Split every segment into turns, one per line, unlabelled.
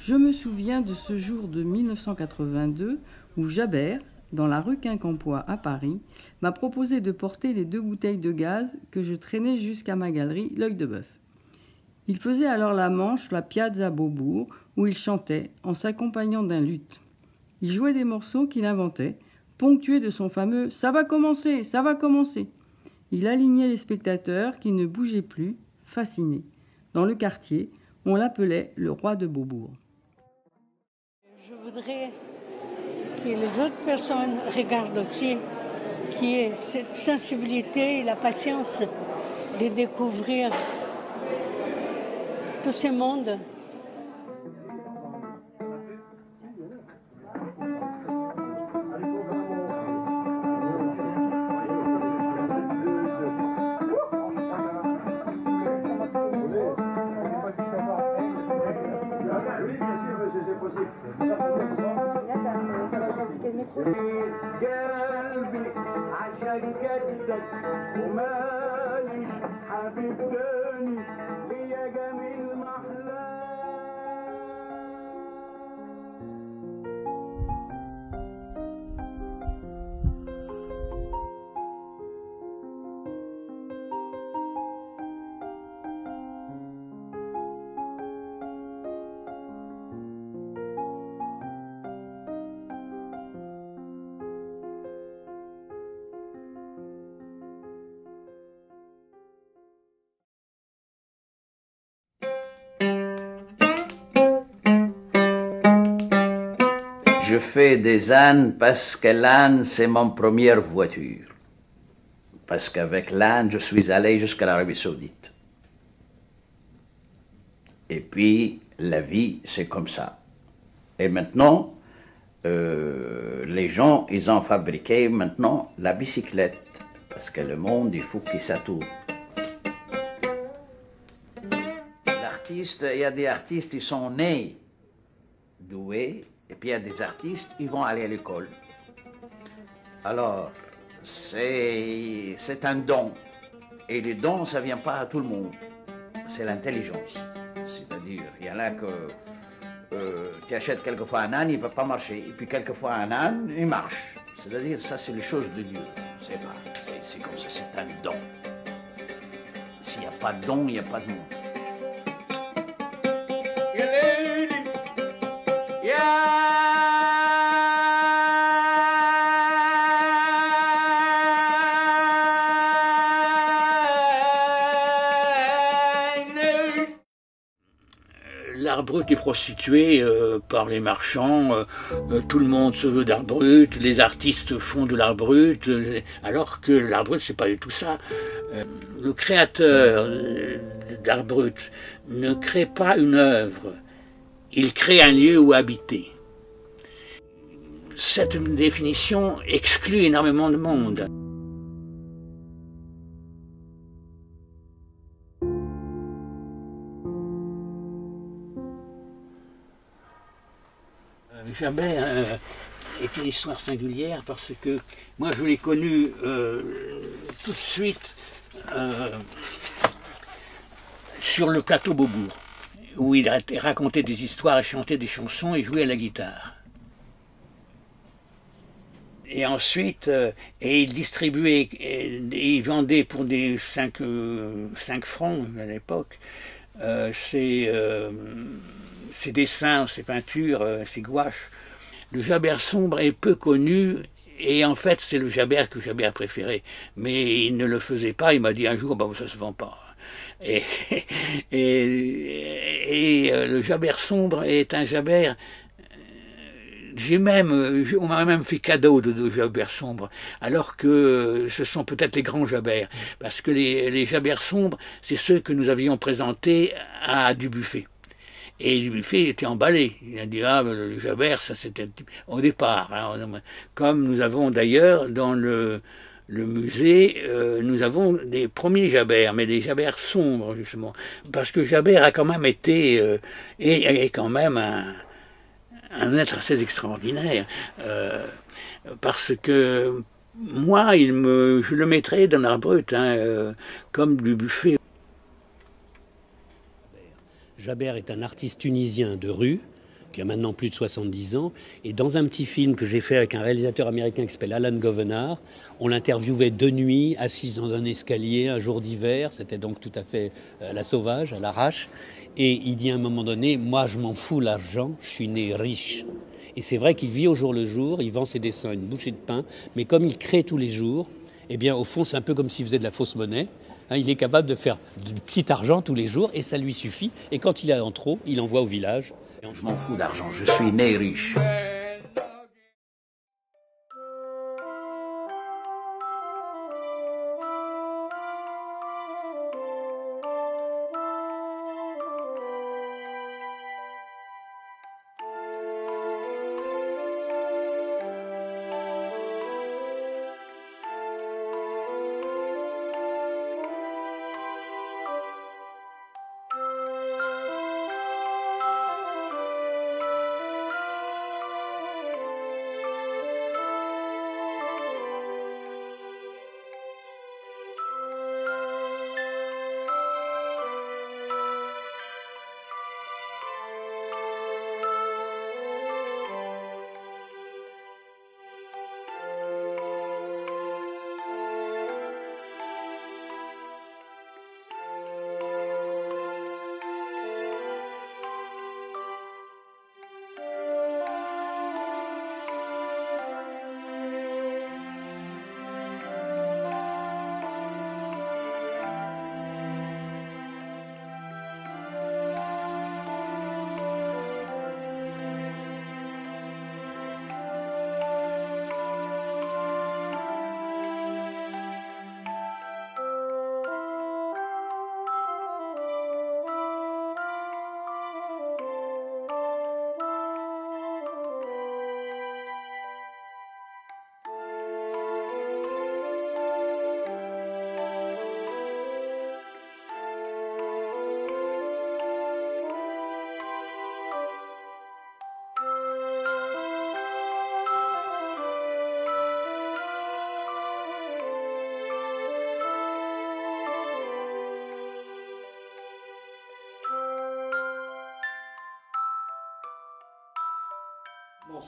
Je me souviens de ce jour de 1982 où Jabert, dans la rue Quincampoix à Paris, m'a proposé de porter les 2 bouteilles de gaz que je traînais jusqu'à ma galerie L'Œil de Bœuf. Il faisait alors la manche la Piazza Beaubourg où il chantait en s'accompagnant d'un luth. Il jouait des morceaux qu'il inventait, ponctués de son fameux « ça va commencer, ça va commencer ». Il alignait les spectateurs qui ne bougeaient plus, fascinés. Dans le quartier, on l'appelait le roi de Beaubourg.
Je voudrais que les autres personnes regardent aussi, qui est cette sensibilité et la patience de découvrir tout ce monde.
قلبي عشان جدك وماليش حبيب تاني ليا جميل محلاه.
Je fais des ânes parce que l'âne, c'est mon première voiture. Parce qu'avec l'âne, je suis allé jusqu'à l'Arabie Saoudite. Et puis, la vie, c'est comme ça. Et maintenant, les gens, ils ont fabriqué maintenant la bicyclette. Parce que le monde, il faut qu'il s'atoure. L'artiste, il y a des artistes, ils sont nés doués. Et puis il y a des artistes, ils vont aller à l'école. Alors, c'est un don. Et le don, ça ne vient pas à tout le monde. C'est l'intelligence. C'est-à-dire, il y en a que tu achètes quelquefois un âne, il ne peut pas marcher. Et puis quelquefois un âne, il marche. C'est-à-dire, ça c'est les choses de Dieu. C'est comme ça, c'est un don. S'il n'y a pas de don, il n'y a pas de monde.
L'art brut est prostitué par les marchands, tout le monde se veut d'art brut, les artistes font de l'art brut, alors que l'art brut c'est pas du tout ça. Le créateur d'art brut ne crée pas une œuvre, il crée un lieu où habiter. Cette définition exclut énormément de monde. Jabert est une histoire singulière parce que moi je l'ai connu tout de suite sur le plateau Beaubourg, où il racontait des histoires, chantait des chansons et jouait à la guitare. Et ensuite, et il distribuait, et il vendait pour des 5 francs à l'époque, ses dessins, ses peintures, ses gouaches. Le Jabert sombre est peu connu, et en fait c'est le Jabert que Jabert préférait. Mais il ne le faisait pas, il m'a dit un jour, bah, ça se vend pas. Et le Jabert sombre est un Jabert. On m'a même fait cadeau de Jabert sombre, alors que ce sont peut-être les grands Jabert, parce que les Jabert sombres, c'est ceux que nous avions présentés à Dubuffet. Et Dubuffet était emballé. Il a dit, ah, le Jabert, ça c'était au départ. Hein, comme nous avons d'ailleurs dans le musée, nous avons des premiers Jabert, mais des Jabert sombres, justement. Parce que Jabert a quand même été, est quand même un être assez extraordinaire. Parce que moi, je le mettrais dans l'art brut, hein, comme Dubuffet.
Jabert est un artiste tunisien de rue qui a maintenant plus de 70 ans. Et dans un petit film que j'ai fait avec un réalisateur américain qui s'appelle Alan Govenard, on l'interviewait de nuit, assise dans un escalier, un jour d'hiver. C'était donc tout à fait à la sauvage, à l'arrache. Et il dit à un moment donné, moi je m'en fous l'argent, je suis né riche. Et c'est vrai qu'il vit au jour le jour, il vend ses dessins, une bouchée de pain, mais comme il crée tous les jours, eh bien au fond c'est un peu comme s'il faisait de la fausse monnaie. Il est capable de faire du petit argent tous les jours et ça lui suffit. Et quand il a en trop, il envoie au village.
Je m'en fous d'argent, je suis né riche.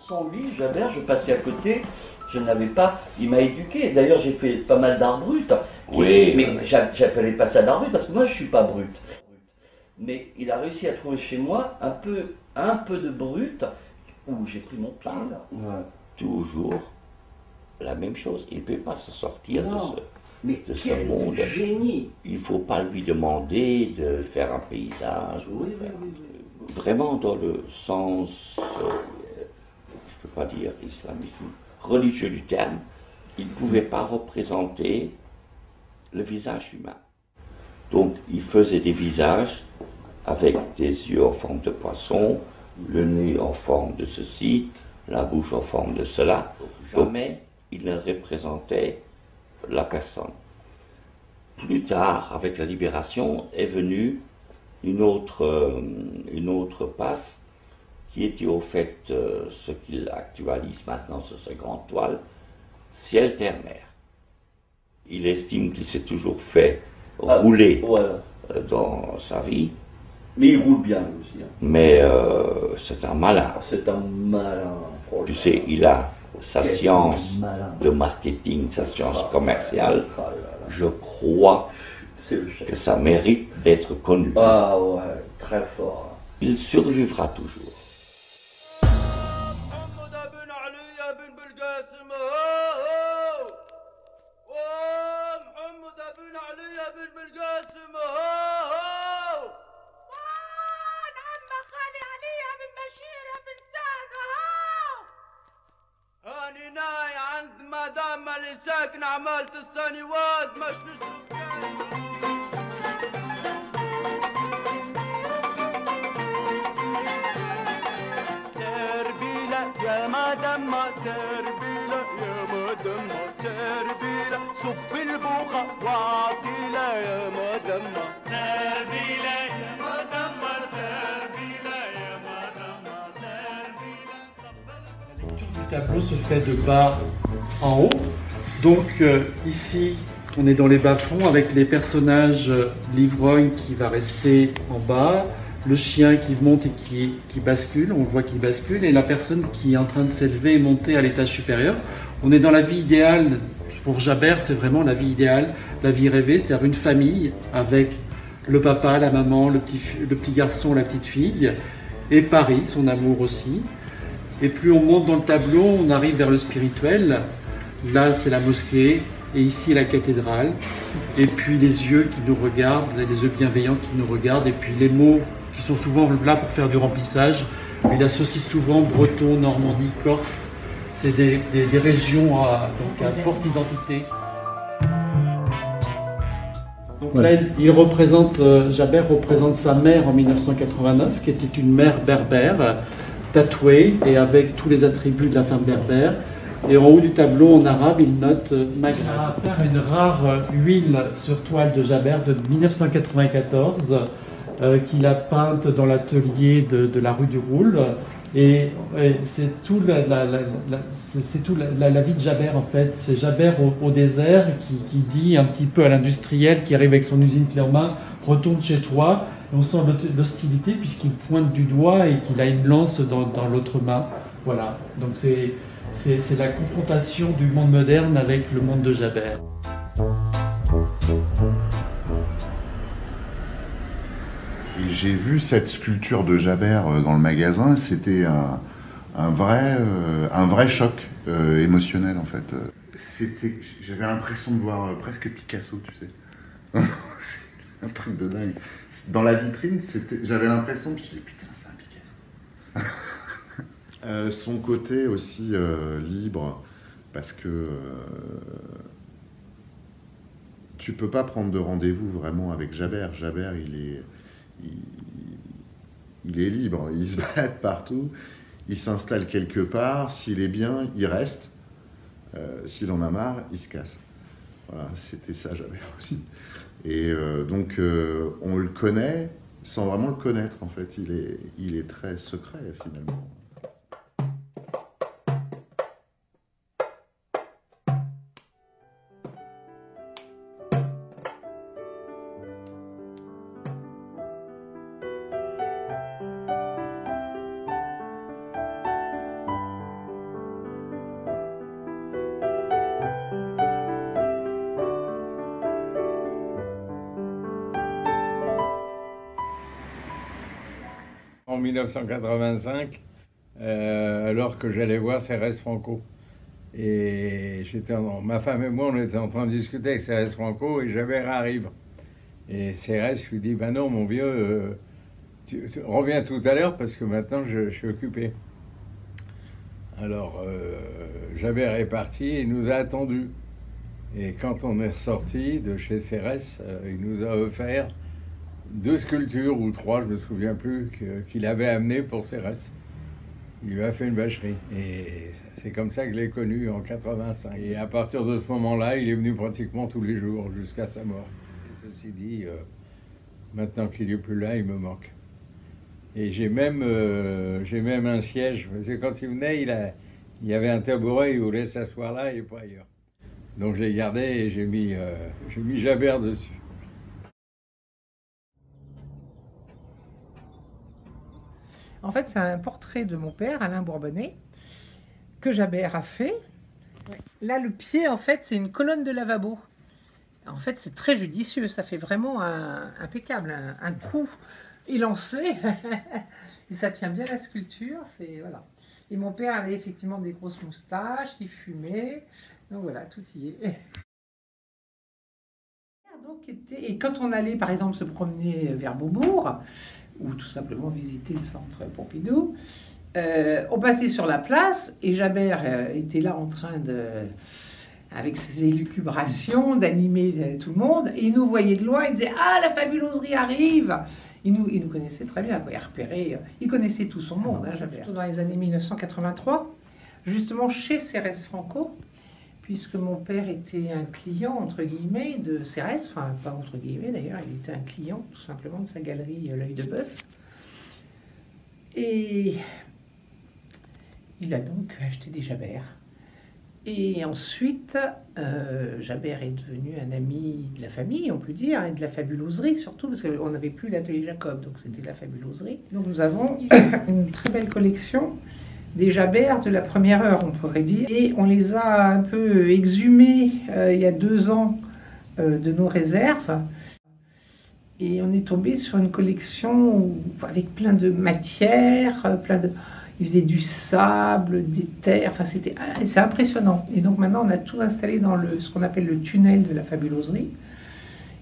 Sans lui, Jabert, je passais à côté, je n'avais pas, il m'a éduqué. D'ailleurs, j'ai fait pas mal d'art brut.
Oui.
Mais j'appelais pas ça d'art brut parce que moi, je suis pas brut. Mais il a réussi à trouver chez moi un peu de brut où j'ai pris mon pied là.
Ouais. Toujours la même chose. Il ne peut pas se sortir de ce monde.
Génie.
Il ne faut pas lui demander de faire un paysage.
Oui.
Vraiment dans le sens, je ne peux pas dire islamique, religieux du terme, il ne pouvait pas représenter le visage humain. Donc il faisait des visages avec des yeux en forme de poisson, le nez en forme de ceci, la bouche en forme de cela. Jamais il ne représentait la personne. Plus tard, avec la libération, est venue une autre passe qui était au fait ce qu'il actualise maintenant sur sa grande toile, ciel-terre-mer. Il estime qu'il s'est toujours fait rouler dans sa vie.
Mais il roule bien lui aussi. Hein.
Mais c'est un malin.
C'est un malin. Oh,
tu sais, il a sa science de marketing, sa science commerciale. Je crois que ça mérite d'être connu.
Ah ouais, très fort.
Il survivra toujours.
هاني ناي عند مدام اللي ساكن عملت الصاني واز مش نشرب سربيلة يا مدام سربيلة يا مدام سربيلة صب البوخة واعطيلة يا مدام سربيلة يا مدام سربيلة يا مدام سربيلة.
Le tableau se fait de bas en haut. Donc ici, on est dans les bas-fonds avec les personnages l'ivrogne qui va rester en bas, le chien qui monte et qui bascule, on le voit qu'il bascule, et la personne qui est en train de s'élever et monter à l'étage supérieur. On est dans la vie idéale, pour Jabert, c'est vraiment la vie idéale, la vie rêvée, c'est-à-dire une famille avec le papa, la maman, le petit garçon, la petite fille, et Paris, son amour aussi. Et plus on monte dans le tableau, on arrive vers le spirituel. Là, c'est la mosquée, et ici, la cathédrale. Et puis les yeux qui nous regardent, les yeux bienveillants qui nous regardent, et puis les mots qui sont souvent là pour faire du remplissage. Il associe souvent breton, Normandie, Corse. C'est des régions à forte identité. Donc là, Jabert représente sa mère en 1989, qui était une mère berbère, tatouée et avec tous les attributs de la femme berbère. Et en haut du tableau, en arabe, il note Magra à faire une rare huile sur toile de Jabert de 1994, qu'il a peinte dans l'atelier de la rue du Roule. Et c'est tout la vie de Jabert en fait. C'est Jabert au désert qui dit un petit peu à l'industriel qui arrive avec son usine clé en main, retourne chez toi. Et on sent l'hostilité puisqu'il pointe du doigt et qu'il a une lance dans l'autre main. Voilà, donc c'est la confrontation du monde moderne avec le monde de Jabert.
Et j'ai vu cette sculpture de Jabert dans le magasin, c'était un vrai choc émotionnel en fait. J'avais l'impression de voir presque Picasso, tu sais. C'est un truc de dingue. Dans la vitrine, j'avais l'impression que je disais putain, c'est un Picasso. Son côté aussi libre, parce que tu peux pas prendre de rendez-vous vraiment avec Jabert. Jabert, il est libre, il se balade partout, il s'installe quelque part, s'il est bien, il reste, s'il en a marre, il se casse. Voilà, c'était ça Jabert aussi. Et donc on le connaît sans vraiment le connaître en fait, il est très secret finalement.
En 1985, alors que j'allais voir Cérès Franco. Et ma femme et moi, on était en train de discuter avec Cérès Franco et Jabert arrive. Et Cérès lui dit, ben non, mon vieux, tu reviens tout à l'heure parce que maintenant je suis occupé. Alors, Jabert est parti et il nous a attendus. Et quand on est ressorti de chez Cérès, il nous a offert 2 sculptures ou 3, je me souviens plus, qu'il avait amenées pour Cérès. Il lui a fait une vacherie. Et c'est comme ça que je l'ai connu en 85. Et à partir de ce moment-là, il est venu pratiquement tous les jours jusqu'à sa mort. Et ceci dit, maintenant qu'il n'est plus là, il me manque. Et j'ai même un siège. Parce que quand il venait, il y avait un tabouret, il voulait s'asseoir là et pas ailleurs. Donc je l'ai gardé et j'ai mis Jabert dessus.
En fait, c'est un portrait de mon père, Alain Bourbonnais, que Jabert a fait. Ouais. Là, le pied, en fait, c'est une colonne de lavabo. En fait, c'est très judicieux. Ça fait vraiment impeccable. Un coup élancé. Et ça tient bien la sculpture. Voilà. Et mon père avait effectivement des grosses moustaches. Il fumait. Donc voilà, tout y est. Et quand on allait, par exemple, se promener vers Beaubourg, ou tout simplement visiter le centre Pompidou, on passait sur la place et Jabert était là en train avec ses élucubrations, d'animer tout le monde. Et il nous voyait de loin, il disait « Ah, la fabuloserie arrive !» Il nous connaissait très bien, quoi. Il repérait, il connaissait tout son monde, hein, Jabert. Surtout dans les années 1983, justement chez Cérès Franco, puisque mon père était un client, entre guillemets, de Cérès, enfin, pas entre guillemets d'ailleurs, il était un client, tout simplement, de sa galerie L'Œil de Bœuf. Et il a donc acheté des Jabert. Et ensuite, Jabert est devenu un ami de la famille, on peut dire, et de la fabuloserie surtout, parce qu'on n'avait plus l'atelier Jacob, donc c'était la fabuloserie. Donc nous avons une très belle collection des Jabert de la première heure, on pourrait dire. Et on les a un peu exhumés il y a 2 ans de nos réserves. Et on est tombé sur une collection avec plein de matières, il faisait du sable, des terres, enfin c'est impressionnant. Et donc maintenant on a tout installé dans ce qu'on appelle le tunnel de la fabuloserie.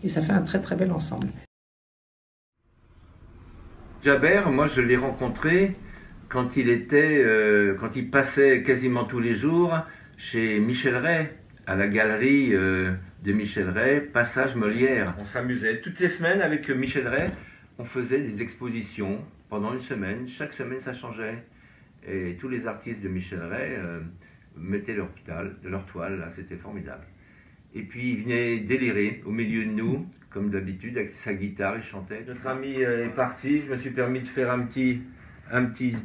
Et ça fait un très très bel ensemble.
Jabert, moi je l'ai rencontré quand il passait quasiment tous les jours chez Michel Ray, à la galerie de Michel Ray, Passage Molière. On s'amusait toutes les semaines avec Michel Ray, on faisait des expositions pendant une semaine, chaque semaine ça changeait. Et tous les artistes de Michel Ray mettaient leur toile, là c'était formidable. Et puis il venait délirer au milieu de nous, comme d'habitude, avec sa guitare, il chantait. Notre ami est parti, je me suis permis de faire un petit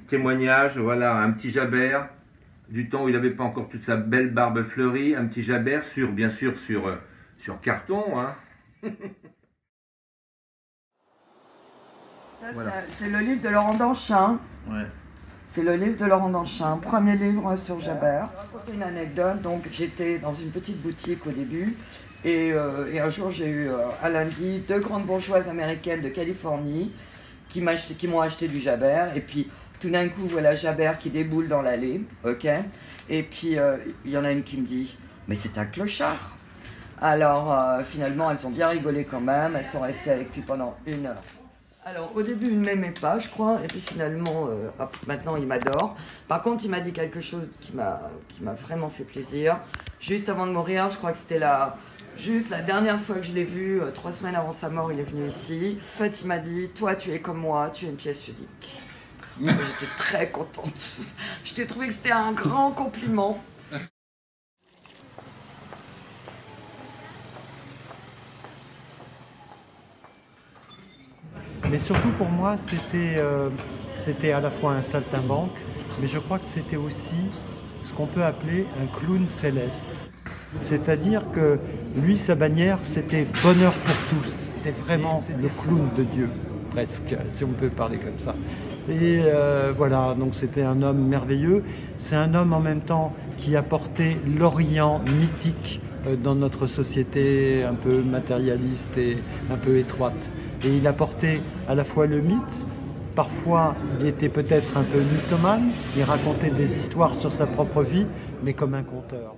témoignage, voilà, un petit Jabert, du temps où il n'avait pas encore toute sa belle barbe fleurie, un petit Jabert, bien sûr sur carton. Hein.
Ça, voilà. C'est le livre de Laurent Danchin.
Ouais.
C'est le livre de Laurent Danchin, premier livre sur Jabert. Je vais raconter une anecdote. Donc, j'étais dans une petite boutique au début. Et un jour, j'ai eu à lundi 2 grandes bourgeoises américaines de Californie qui m'ont acheté du Jabert. Et puis, tout d'un coup, voilà Jabert qui déboule dans l'allée. Ok. Et puis, il y en a une qui me dit « Mais c'est un clochard !» Alors, finalement, elles ont bien rigolé quand même. Elles sont restées avec lui pendant 1 heure. Alors, au début, il ne m'aimait pas, je crois, et puis finalement, maintenant, il m'adore. Par contre, il m'a dit quelque chose qui m'a vraiment fait plaisir. Juste avant de mourir, je crois que c'était juste la dernière fois que je l'ai vu, 3 semaines avant sa mort, il est venu ici. En fait, il m'a dit « Toi, tu es comme moi, tu es une pièce unique. » J'étais très contente. Je t'ai trouvé que c'était un grand compliment.
Mais surtout pour moi, c'était à la fois un saltimbanque, mais je crois que c'était aussi ce qu'on peut appeler un clown céleste. C'est-à-dire que lui, sa bannière, c'était bonheur pour tous. C'était vraiment le clown de Dieu, presque, si on peut parler comme ça. Et voilà, donc c'était un homme merveilleux. C'est un homme en même temps qui apportait l'Orient mythique dans notre société un peu matérialiste et un peu étroite. Et il apportait à la fois le mythe, parfois il était peut-être un peu mythomane, il racontait des histoires sur sa propre vie, mais comme un conteur.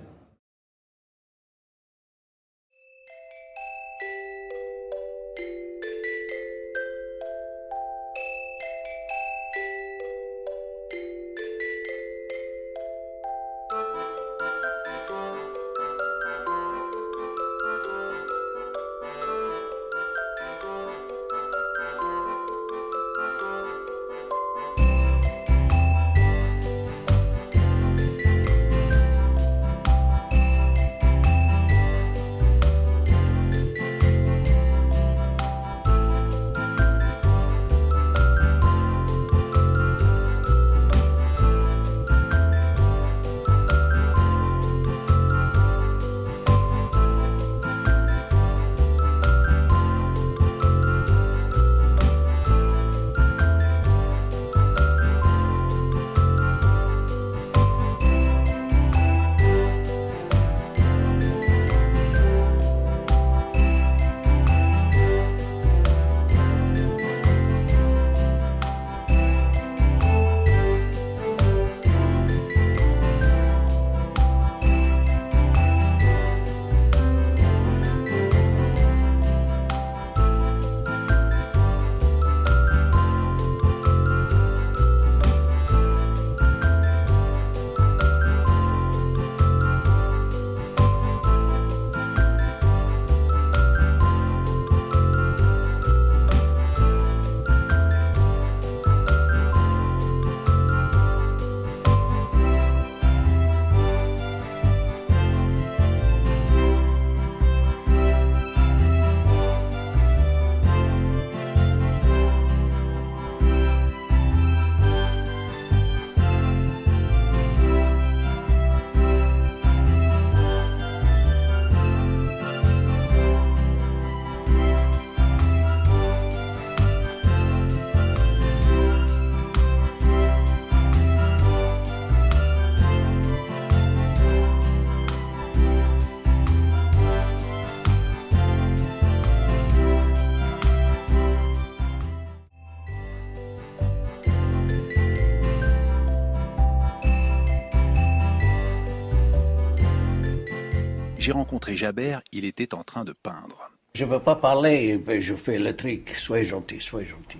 J'ai rencontré Jabert, il était en train de peindre.
Je ne veux pas parler, mais je fais le truc. Soyez gentil, soyez gentil.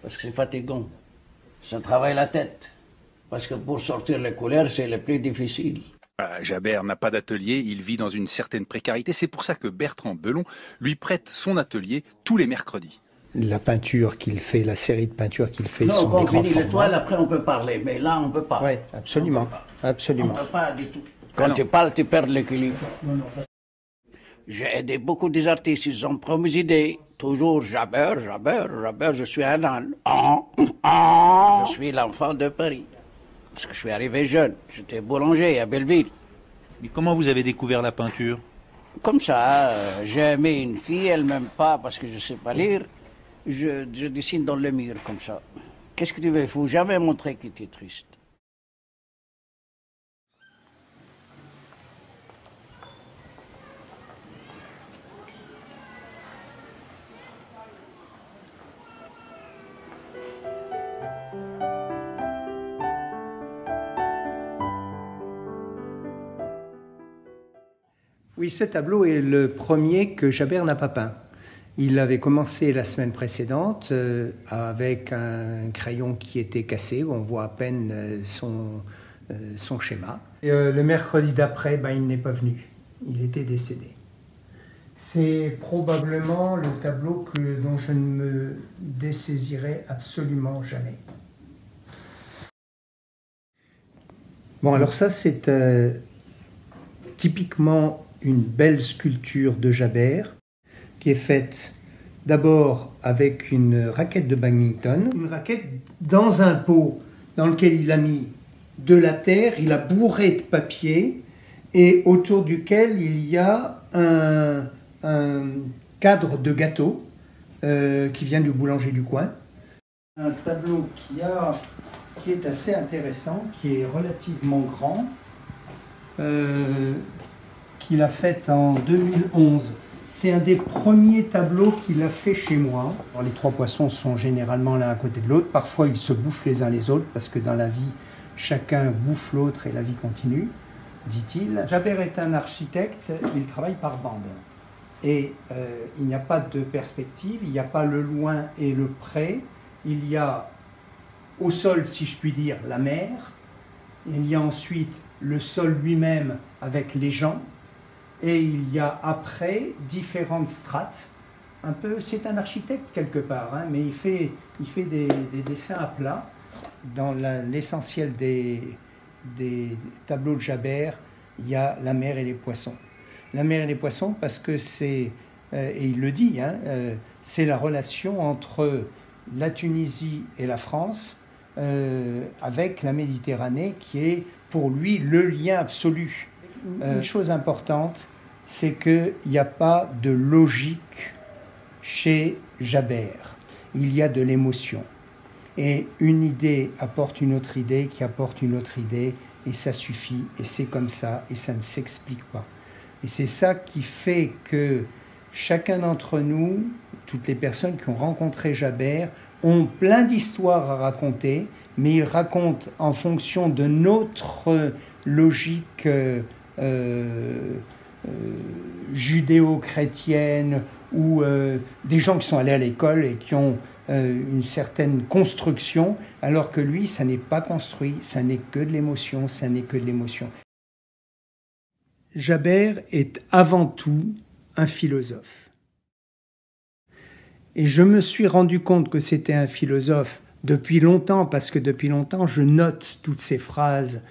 Parce que c'est fatigant. Ça travaille la tête. Parce que pour sortir les couleurs, c'est le plus difficile.
Jabert n'a pas d'atelier, il vit dans une certaine précarité. C'est pour ça que Bertrand Belon lui prête son atelier tous les mercredis.
La peinture qu'il fait, la série de peintures qu'il fait sont
quand
des grands
on finit
formats.
l'étoile, après on peut parler, mais là on ne peut pas.
Oui, absolument. Absolument.
On ne peut pas du tout. Quand tu parles, tu perds l'équilibre. J'ai aidé beaucoup des artistes, ils ont promis des idées. Toujours Jabert, je suis un âne. Je suis l'enfant de Paris. Parce que je suis arrivé jeune, j'étais boulanger à Belleville.
Mais comment vous avez découvert la peinture?
Comme ça, j'ai aimé une fille, elle m'aime pas parce que je sais pas lire. Je dessine dans le mur comme ça. Qu'est-ce que tu veux? Il faut jamais montrer que tu es triste.
Oui, ce tableau est le premier que Jabert n'a pas peint. Il avait commencé la semaine précédente avec un crayon qui était cassé, où on voit à peine son schéma. Et, le mercredi d'après, il n'est pas venu. Il était décédé. C'est probablement le tableau dont je ne me dessaisirai absolument jamais. Bon, alors ça, c'est typiquement une belle sculpture de Jabert qui est faite d'abord avec une raquette de badminton, une raquette dans un pot dans lequel il a mis de la terre, il a bourré de papier et autour duquel il y a un cadre de gâteau qui vient du boulanger du coin. Un tableau qui est assez intéressant, qui est relativement grand, qu'il a fait en 2011. C'est un des premiers tableaux qu'il a fait chez moi. Alors, les trois poissons sont généralement l'un à côté de l'autre. Parfois, ils se bouffent les uns les autres parce que dans la vie, chacun bouffe l'autre et la vie continue, dit-il. Jabert est un architecte, il travaille par bande. Et il n'y a pas de perspective, il n'y a pas le loin et le près. Il y a au sol, si je puis dire, la mer. Il y a ensuite le sol lui-même avec les gens. Et il y a après différentes strates. Un peu, c'est un architecte quelque part, hein, mais il fait des dessins à plat. Dans l'essentiel des tableaux de Jabert, il y a la mer et les poissons. La mer et les poissons parce que c'est, et il le dit, hein, c'est la relation entre la Tunisie et la France avec la Méditerranée qui est pour lui le lien absolu. Une chose importante, c'est qu'il n'y a pas de logique chez Jabert. Il y a de l'émotion. Et une idée apporte une autre idée, qui apporte une autre idée, et ça suffit, et c'est comme ça, et ça ne s'explique pas. Et c'est ça qui fait que chacun d'entre nous, toutes les personnes qui ont rencontré Jabert, ont plein d'histoires à raconter, mais ils racontent en fonction de notre logique judéo-chrétienne ou des gens qui sont allés à l'école et qui ont une certaine construction, alors que lui, ça n'est pas construit, ça n'est que de l'émotion, ça n'est que de l'émotion. Jabert est avant tout un philosophe. Et je me suis rendu compte que c'était un philosophe depuis longtemps, parce que depuis longtemps, je note toutes ces phrases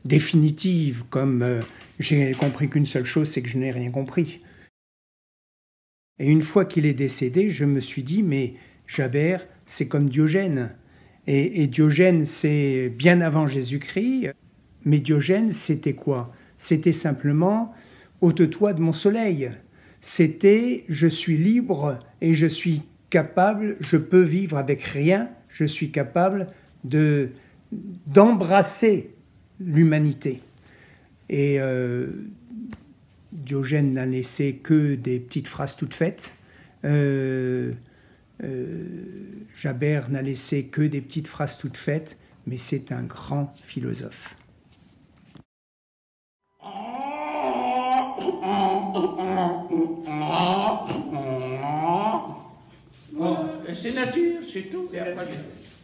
définitives, comme j'ai compris qu'une seule chose, c'est que je n'ai rien compris. Et une fois qu'il est décédé, je me suis dit, mais Jabert, c'est comme Diogène. Et Diogène, c'est bien avant Jésus-Christ. Mais Diogène, c'était quoi? C'était simplement « ôte-toi de mon soleil ». C'était « je suis libre et je suis capable, je peux vivre avec rien, je suis capable d'embrasser l'humanité ». Et Diogène n'a laissé que des petites phrases toutes faites. Jabert n'a laissé que des petites phrases toutes faites, mais c'est un grand philosophe.
Oh
C'est nature, c'est tout. Il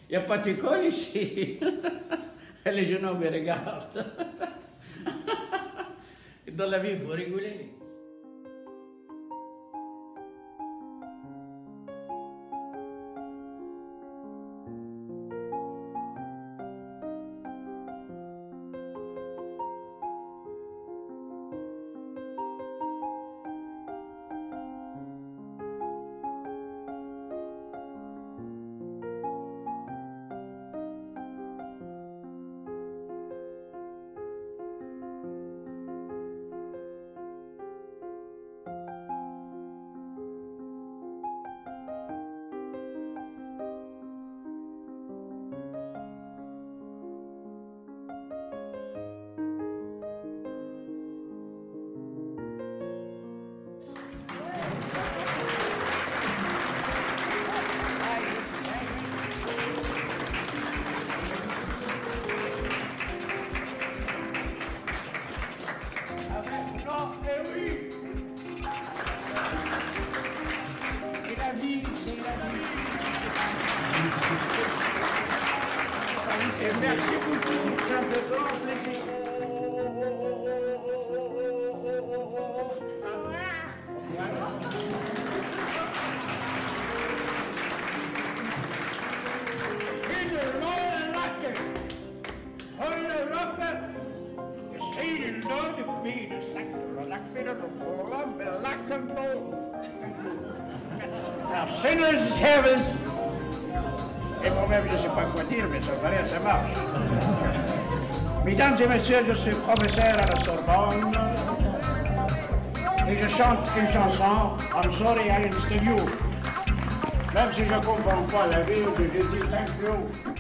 n'y a pas d'école ici. Les jeunes hommes me regardent. Dans la vie, il faut rigoler. Et merci beaucoup, ça me fait grand plaisir. Alors, sinners service. Et moi-même, je ne sais pas quoi dire, mais ça paraît, ça marche. Mesdames et messieurs, je suis professeur à la Sorbonne et je chante une chanson, I'm sorry I understand you. Même si je ne comprends pas la vie, je dis thank you.